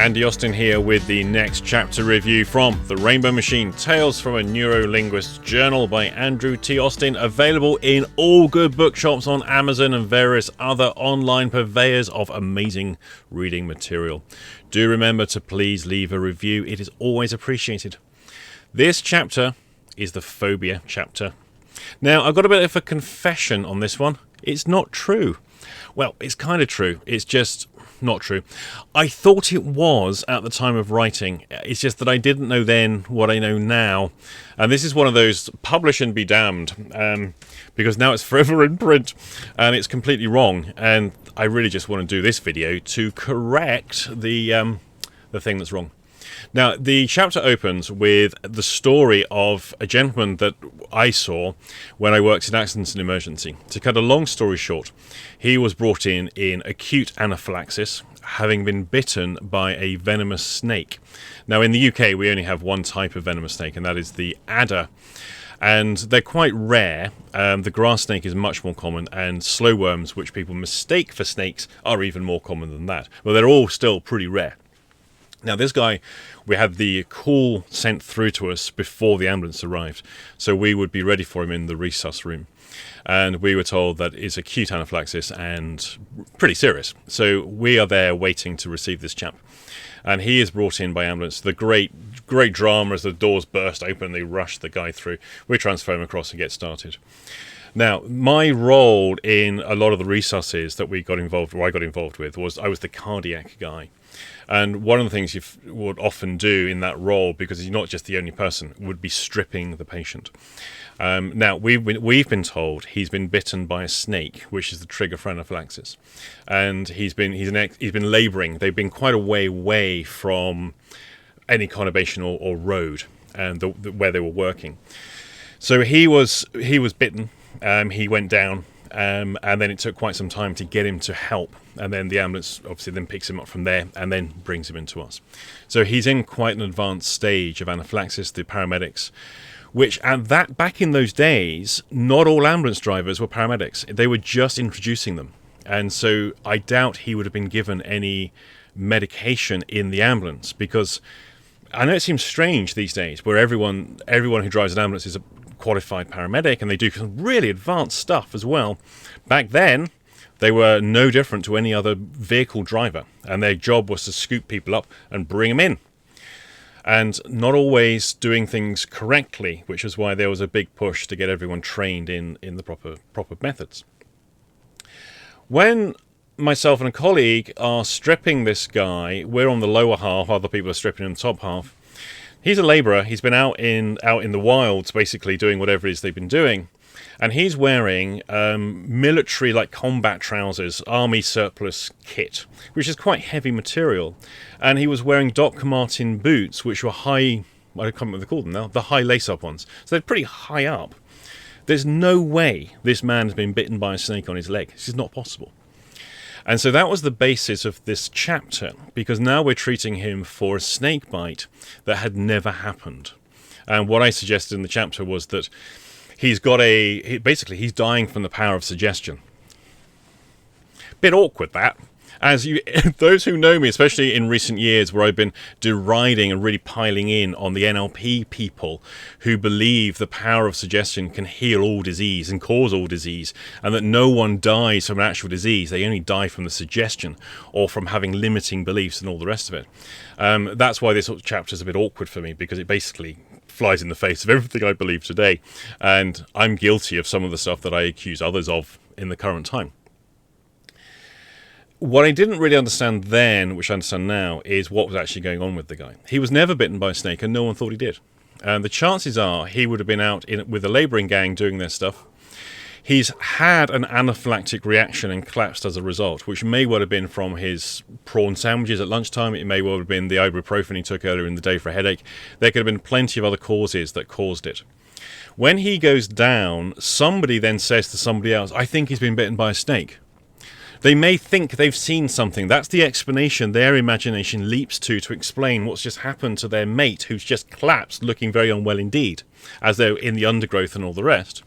Andy Austin here with the next chapter review from The Rainbow Machine, Tales from a Neurolinguist's Journal by Andrew T. Austin, available in all good bookshops on Amazon and various other online purveyors of amazing reading material. Do remember to please leave a review, it is always appreciated. This chapter is the Phobia chapter. Now, I've got a bit of a confession on this one. It's not true. Well, it's kind of true. It's just not true. I thought it was at the time of writing. It's just that I didn't know then what I know now. And this is one of those publish and be damned, because now it's forever in print and it's completely wrong. And I really just want to do this video to correct the thing that's wrong. Now, the chapter opens with the story of a gentleman that I saw when I worked in accidents and emergency. To cut a long story short, he was brought in acute anaphylaxis, having been bitten by a venomous snake. Now, in the UK, we only have one type of venomous snake, and that is the adder. And they're quite rare. The grass snake is much more common, and slow worms, which people mistake for snakes, are even more common than that. Well, they're all still pretty rare. Now, this guy, we had the call sent through to us before the ambulance arrived, so we would be ready for him in the resus room. And we were told that it's acute anaphylaxis and pretty serious. So we are there waiting to receive this chap. And he is brought in by ambulance. The great drama as the doors burst open, they rush the guy through. We transfer him across and get started. Now, my role in a lot of the resuses that I got involved with was I was the cardiac guy. And one of the things you would often do in that role, because you're not just the only person, would be stripping the patient. Now, we've been told he's been bitten by a snake, which is the trigger for anaphylaxis, and he's been labouring. They've been quite a way away from any conurbation or road, and where they were working. So he was bitten. He went down, and then it took quite some time to get him to help. And then the ambulance obviously then picks him up from there and then brings him into us. So he's in quite an advanced stage of anaphylaxis. The paramedics, which back in those days, not all ambulance drivers were paramedics. They were just introducing them. And so I doubt he would have been given any medication in the ambulance, because I know it seems strange these days where everyone who drives an ambulance is a qualified paramedic and they do some really advanced stuff as well. Back then, they were no different to any other vehicle driver, and their job was to scoop people up and bring them in. And not always doing things correctly, which is why there was a big push to get everyone trained in the proper methods. When myself and a colleague are stripping this guy, we're on the lower half, other people are stripping in the top half. He's a labourer, he's been out in the wilds basically doing whatever it is they've been doing. And he's wearing military, like combat trousers, army surplus kit, which is quite heavy material. And he was wearing Doc Martin boots, which were high, I can't remember what they call them now, the high lace-up ones. So they're pretty high up. There's no way this man has been bitten by a snake on his leg. This is not possible. And so that was the basis of this chapter, because now we're treating him for a snake bite that had never happened. And what I suggested in the chapter was that he's dying from the power of suggestion. Bit awkward, that. Those who know me, especially in recent years where I've been deriding and really piling in on the NLP people who believe the power of suggestion can heal all disease and cause all disease, and that no one dies from an actual disease, they only die from the suggestion or from having limiting beliefs and all the rest of it. That's why this chapter is a bit awkward for me, because it basically flies in the face of everything I believe today, and I'm guilty of some of the stuff that I accuse others of in the current time. What I didn't really understand then, which I understand now, is what was actually going on with the guy. He was never bitten by a snake, and no one thought he did. And the chances are he would have been out with a labouring gang doing their stuff. He's had an anaphylactic reaction and collapsed as a result, which may well have been from his prawn sandwiches at lunchtime. It may well have been the ibuprofen he took earlier in the day for a headache. There could have been plenty of other causes that caused it. When he goes down, somebody then says to somebody else, I think he's been bitten by a snake. They may think they've seen something. That's the explanation their imagination leaps to explain what's just happened to their mate, who's just collapsed, looking very unwell indeed, as though in the undergrowth and all the rest.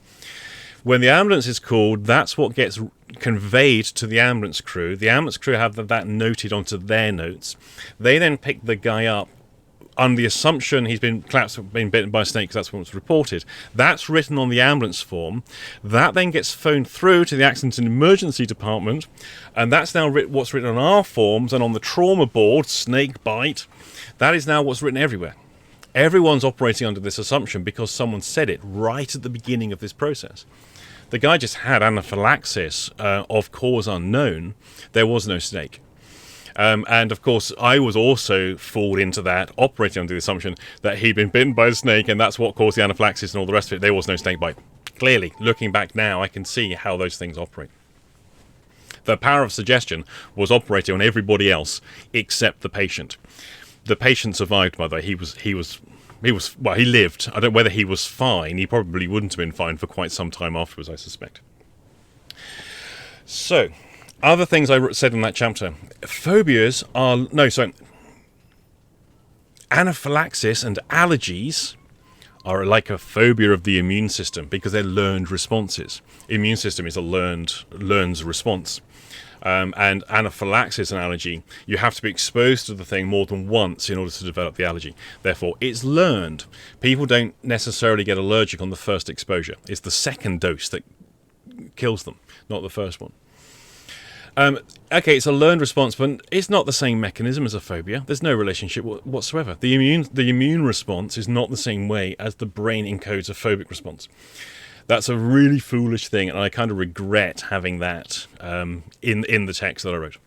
When the ambulance is called, that's what gets conveyed to the ambulance crew. The ambulance crew have that noted onto their notes. They then pick the guy up on the assumption he's been bitten by a snake, because that's what's reported. That's written on the ambulance form. That then gets phoned through to the accident and emergency department, and that's now what's written on our forms and on the trauma board, snake bite. That is now what's written everywhere. Everyone's operating under this assumption because someone said it right at the beginning of this process. The guy just had anaphylaxis of cause unknown. There was no snake. And of course, I was also fooled into that, operating under the assumption that he'd been bitten by a snake, and that's what caused the anaphylaxis and all the rest of it. There was no snake bite. Clearly, looking back now, I can see how those things operate. The power of suggestion was operating on everybody else except the patient. The patient survived, by the way. He lived. I don't know whether he was fine. He probably wouldn't have been fine for quite some time afterwards, I suspect. So, other things I said in that chapter. Phobias are... Anaphylaxis and allergies are like a phobia of the immune system because they're learned responses. Immune system is a learns response. And anaphylaxis and allergy, you have to be exposed to the thing more than once in order to develop the allergy. Therefore, it's learned. People don't necessarily get allergic on the first exposure. It's the second dose that kills them, not the first one. Okay, it's a learned response, but it's not the same mechanism as a phobia. There's no relationship whatsoever. The immune response is not the same way as the brain encodes a phobic response. That's a really foolish thing, and I kind of regret having that in the text that I wrote.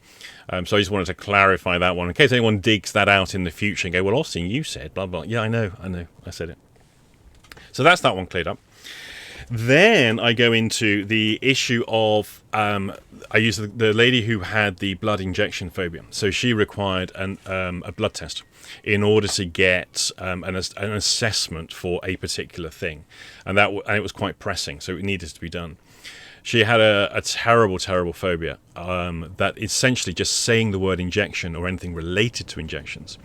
So I just wanted to clarify that one, in case anyone digs that out in the future and go, well, Austin, you said blah, blah. Yeah, I know, I said it. So that's that one cleared up. Then I go into the issue of, I use the lady who had the blood injection phobia. So she required a blood test in order to get an assessment for a particular thing. And it was quite pressing, so it needed to be done. She had a terrible, terrible phobia that essentially just saying the word injection or anything related to injections,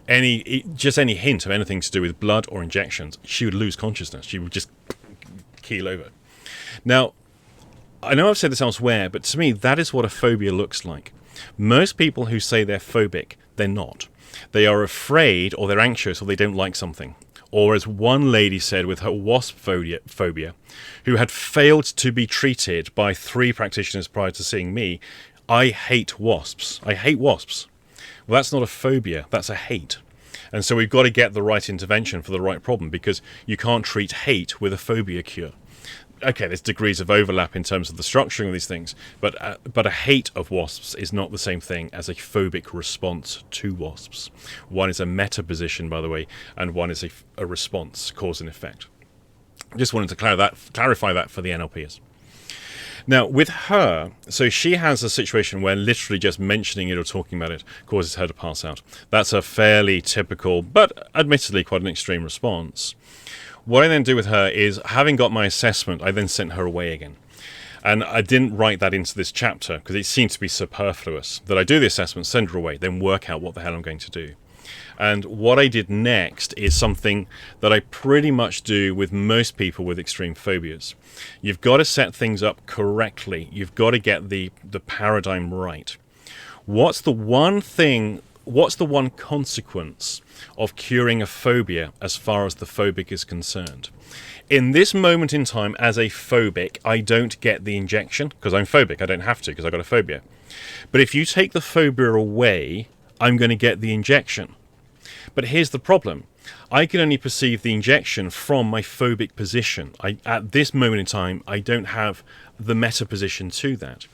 any hint of anything to do with blood or injections, she would lose consciousness. She would just keel over. Now, I know I've said this elsewhere, but to me, that is what a phobia looks like. Most people who say they're phobic, they're not. They are afraid, or they're anxious, or they don't like something. Or as one lady said with her wasp phobia, who had failed to be treated by 3 practitioners prior to seeing me, I hate wasps. I hate wasps. Well, that's not a phobia, that's a hate. And so we've got to get the right intervention for the right problem, because you can't treat hate with a phobia cure. Okay, there's degrees of overlap in terms of the structuring of these things, but a hate of wasps is not the same thing as a phobic response to wasps. One is a meta position, by the way, and one is a response, cause and effect. I just wanted to clarify that for the NLPers. Now, with her, so she has a situation where literally just mentioning it or talking about it causes her to pass out. That's a fairly typical, but admittedly quite an extreme response. What I then do with her is, having got my assessment, I then sent her away again. And I didn't write that into this chapter because it seemed to be superfluous. That I do the assessment, send her away, then work out what the hell I'm going to do. And what I did next is something that I pretty much do with most people with extreme phobias. You've got to set things up correctly. You've got to get the paradigm right. What's the one consequence of curing a phobia as far as the phobic is concerned? In this moment in time, as a phobic, I don't get the injection because I'm phobic. I don't have to because I've got a phobia. But if you take the phobia away, I'm going to get the injection. But here's the problem. I can only perceive the injection from my phobic position. At this moment in time, I don't have the meta position to that.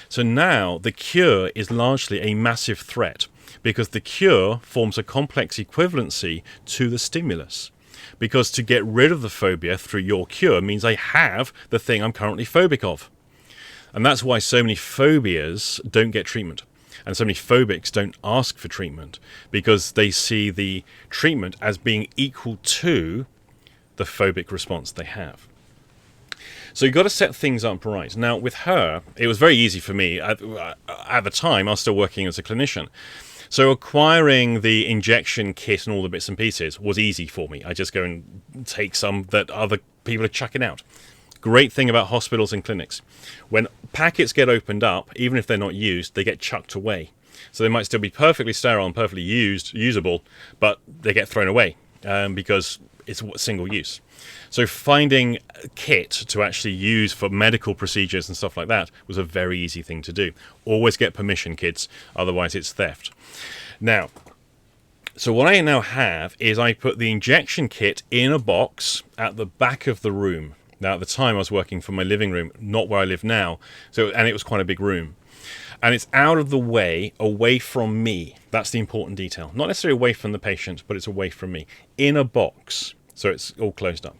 So now the cure is largely a massive threat because the cure forms a complex equivalency to the stimulus. Because to get rid of the phobia through your cure means I have the thing I'm currently phobic of. And that's why so many phobias don't get treatment. And so many phobics don't ask for treatment because they see the treatment as being equal to the phobic response they have. So you've got to set things up right. Now, with her, it was very easy for me. At the time, I was still working as a clinician. So acquiring the injection kit and all the bits and pieces was easy for me. I just go and take some that other people are chucking out. Great thing about hospitals and clinics. When packets get opened up, even if they're not used, they get chucked away. So they might still be perfectly sterile and perfectly usable, but they get thrown away because it's single use. So finding a kit to actually use for medical procedures and stuff like that was a very easy thing to do. Always get permission, kids, otherwise it's theft. Now, so what I now have is I put the injection kit in a box at the back of the room. Now, at the time, I was working from my living room, not where I live now, and it was quite a big room. And it's out of the way, away from me. That's the important detail. Not necessarily away from the patient, but it's away from me. In a box, so it's all closed up.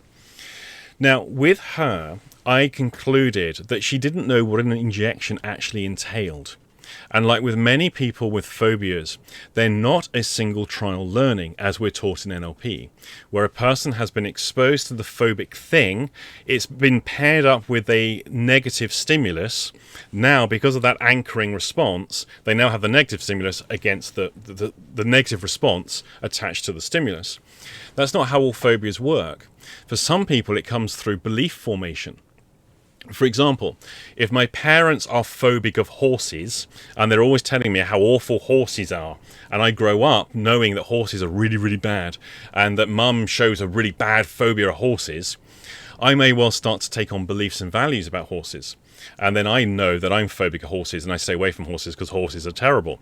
Now, with her, I concluded that she didn't know what an injection actually entailed. And like with many people with phobias, they're not a single trial learning, as we're taught in NLP, where a person has been exposed to the phobic thing, it's been paired up with a negative stimulus. Now, because of that anchoring response, they now have the negative stimulus against the negative response attached to the stimulus. That's not how all phobias work. For some people, it comes through belief formation. For example, if my parents are phobic of horses and they're always telling me how awful horses are, and I grow up knowing that horses are really, really bad, and that mum shows a really bad phobia of horses, I may well start to take on beliefs and values about horses. And then I know that I'm phobic of horses and I stay away from horses because horses are terrible.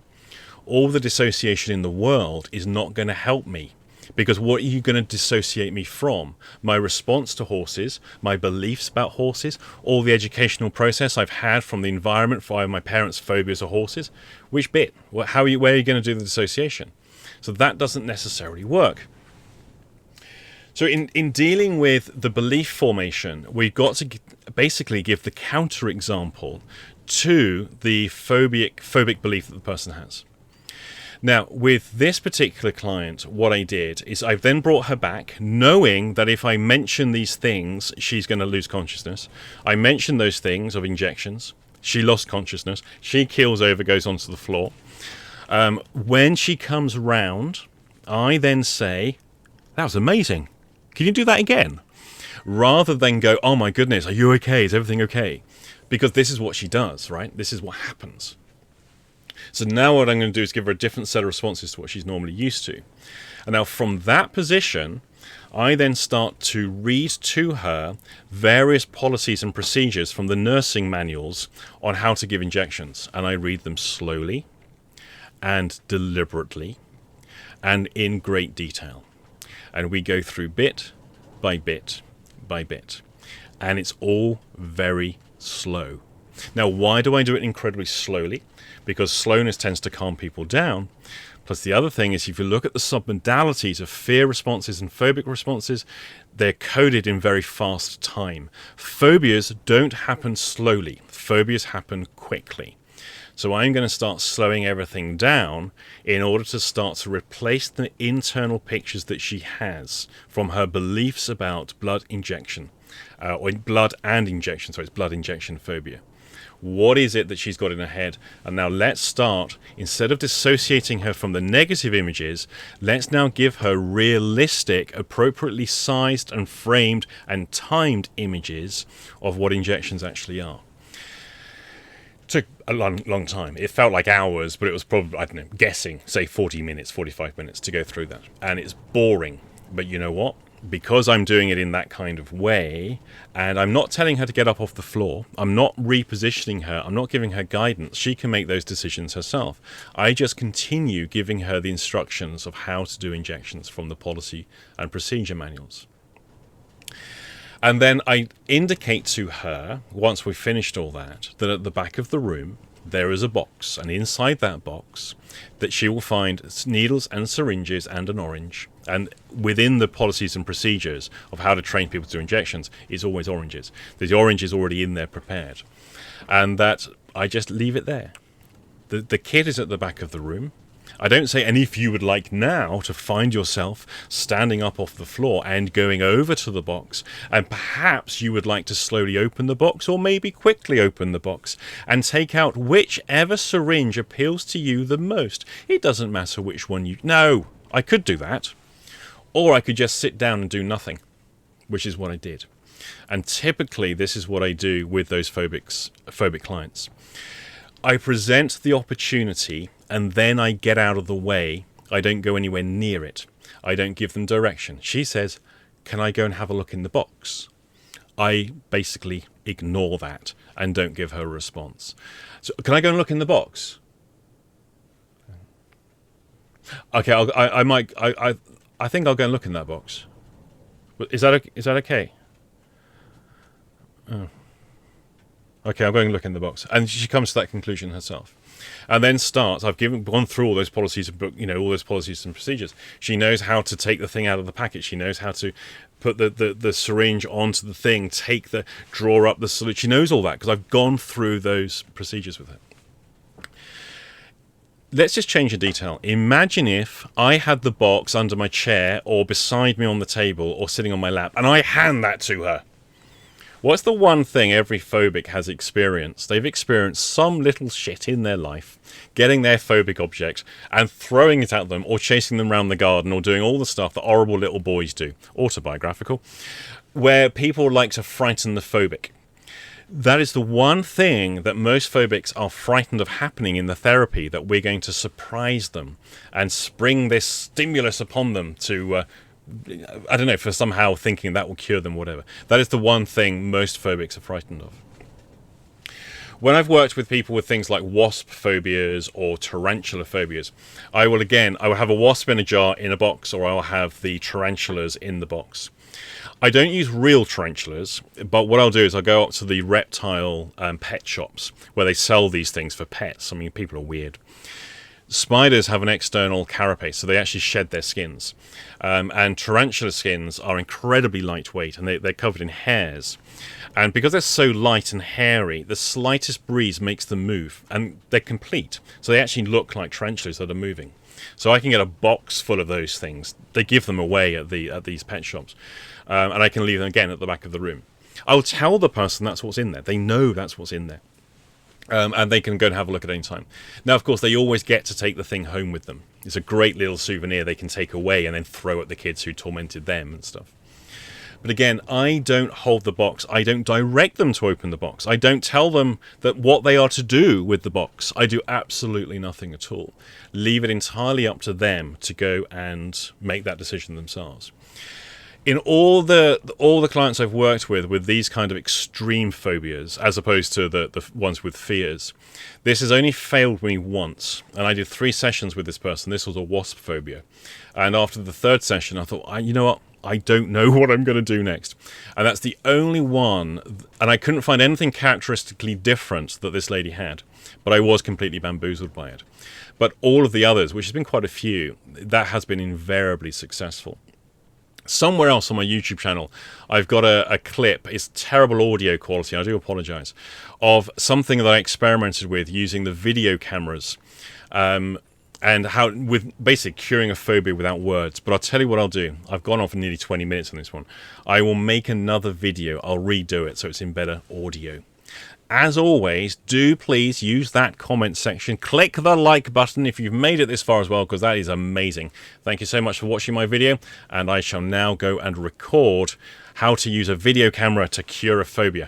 All the dissociation in the world is not going to help me. Because what are you going to dissociate me from? My response to horses, my beliefs about horses, all the educational process I've had from the environment via my parents' phobias of horses? Which bit? Where are you going to do the dissociation? So that doesn't necessarily work. So in dealing with the belief formation, we've got to basically give the counterexample to the phobic belief that the person has. Now, with this particular client, what I did is I then brought her back, knowing that if I mention these things, she's going to lose consciousness. I mentioned those things of injections. She lost consciousness. She keels over, goes onto the floor. When she comes round, I then say, "That was amazing. Can you do that again?" Rather than go, "Oh my goodness, are you okay? Is everything okay?" Because this is what she does, right? This is what happens. So now what I'm going to do is give her a different set of responses to what she's normally used to. And now from that position, I then start to read to her various policies and procedures from the nursing manuals on how to give injections. And I read them slowly and deliberately and in great detail. And we go through bit by bit by bit. And it's all very slow. Now, why do I do it incredibly slowly? Because slowness tends to calm people down. Plus, the other thing is, if you look at the submodalities of fear responses and phobic responses, they're coded in very fast time. Phobias don't happen slowly. Phobias happen quickly. So I'm going to start slowing everything down in order to start to replace the internal pictures that she has from her beliefs about blood injection, or blood and injection. So it's blood injection phobia. What is it that she's got in her head? And now let's start, instead of dissociating her from the negative images, let's now give her realistic, appropriately sized and framed and timed images of what injections actually are. It took a long time. It felt like hours, but it was probably, I don't know, guessing, say 40 minutes, 45 minutes to go through that. And it's boring. But you know what? Because I'm doing it in that kind of way, and I'm not telling her to get up off the floor, I'm not repositioning her, I'm not giving her guidance, she can make those decisions herself. I just continue giving her the instructions of how to do injections from the policy and procedure manuals. And then I indicate to her, once we've finished all that at the back of the room, there is a box, and inside that box that she will find needles and syringes and an orange. And within the policies and procedures of how to train people to do injections, it's always oranges. The orange is already in there prepared. And that I just leave it there. The kit is at the back of the room. I don't say, and if you would like now to find yourself standing up off the floor and going over to the box, and perhaps you would like to slowly open the box, or maybe quickly open the box, and take out whichever syringe appeals to you the most. It doesn't matter which one you... No, I could do that. Or I could just sit down and do nothing, which is what I did. And typically, this is what I do with those phobic clients. I present the opportunity, and then I get out of the way. I don't go anywhere near it. I don't give them direction. She says, "Can I go and have a look in the box?" I basically ignore that and don't give her a response. So, "Can I go and look in the box?" Okay, I think I'll go and look in that box. Is that okay? Oh. Okay, I'm going to look in the box. And she comes to that conclusion herself. And then starts, I've gone through all those policies and all those policies and procedures. She knows how to take the thing out of the packet. She knows how to put the syringe onto the thing, draw up the solution. She knows all that because I've gone through those procedures with her. Let's just change a detail. Imagine if I had the box under my chair or beside me on the table or sitting on my lap and I hand that to her. What's the one thing every phobic has experienced? They've experienced some little shit in their life, getting their phobic object and throwing it at them or chasing them around the garden or doing all the stuff that horrible little boys do, autobiographical, where people like to frighten the phobic. That is the one thing that most phobics are frightened of happening in the therapy, that we're going to surprise them and spring this stimulus upon them to... I don't know, for somehow thinking that will cure them, whatever. That is the one thing most phobics are frightened of. When I've worked with people with things like wasp phobias or tarantula phobias, I will have a wasp in a jar in a box, or I'll have the tarantulas in the box. I don't use real tarantulas, but what I'll do is I'll go up to the reptile pet shops where they sell these things for pets. I mean, people are weird. Spiders have an external carapace, so they actually shed their skins. And tarantula skins are incredibly lightweight, and they're covered in hairs. And because they're so light and hairy, the slightest breeze makes them move, and they're complete. So they actually look like tarantulas that are moving. So I can get a box full of those things. They give them away at these pet shops. And I can leave them again at the back of the room. I'll tell the person that's what's in there. They know that's what's in there. And they can go and have a look at any time. Now, of course, they always get to take the thing home with them. It's a great little souvenir they can take away and then throw at the kids who tormented them and stuff. But again, I don't hold the box. I don't direct them to open the box. I don't tell them that what they are to do with the box. I do absolutely nothing at all. Leave it entirely up to them to go and make that decision themselves. In all the clients I've worked with these kind of extreme phobias, as opposed to the ones with fears, this has only failed me once. And I did 3 sessions with this person. This was a wasp phobia. And after the 3rd session, I thought, you know what? I don't know what I'm going to do next. And that's the only one. And I couldn't find anything characteristically different that this lady had. But I was completely bamboozled by it. But all of the others, which has been quite a few, that has been invariably successful. Somewhere else on my YouTube channel, I've got a clip. It's terrible audio quality, I do apologize, of something that I experimented with using the video cameras, and how with basically curing a phobia without words. But I'll tell you what I'll do. I've gone on for nearly 20 minutes on this one. I will make another video. I'll redo it so it's in better audio. As always, do please use that comment section. Click the like button if you've made it this far as well, because that is amazing. Thank you so much for watching my video, and I shall now go and record how to use a video camera to cure a phobia.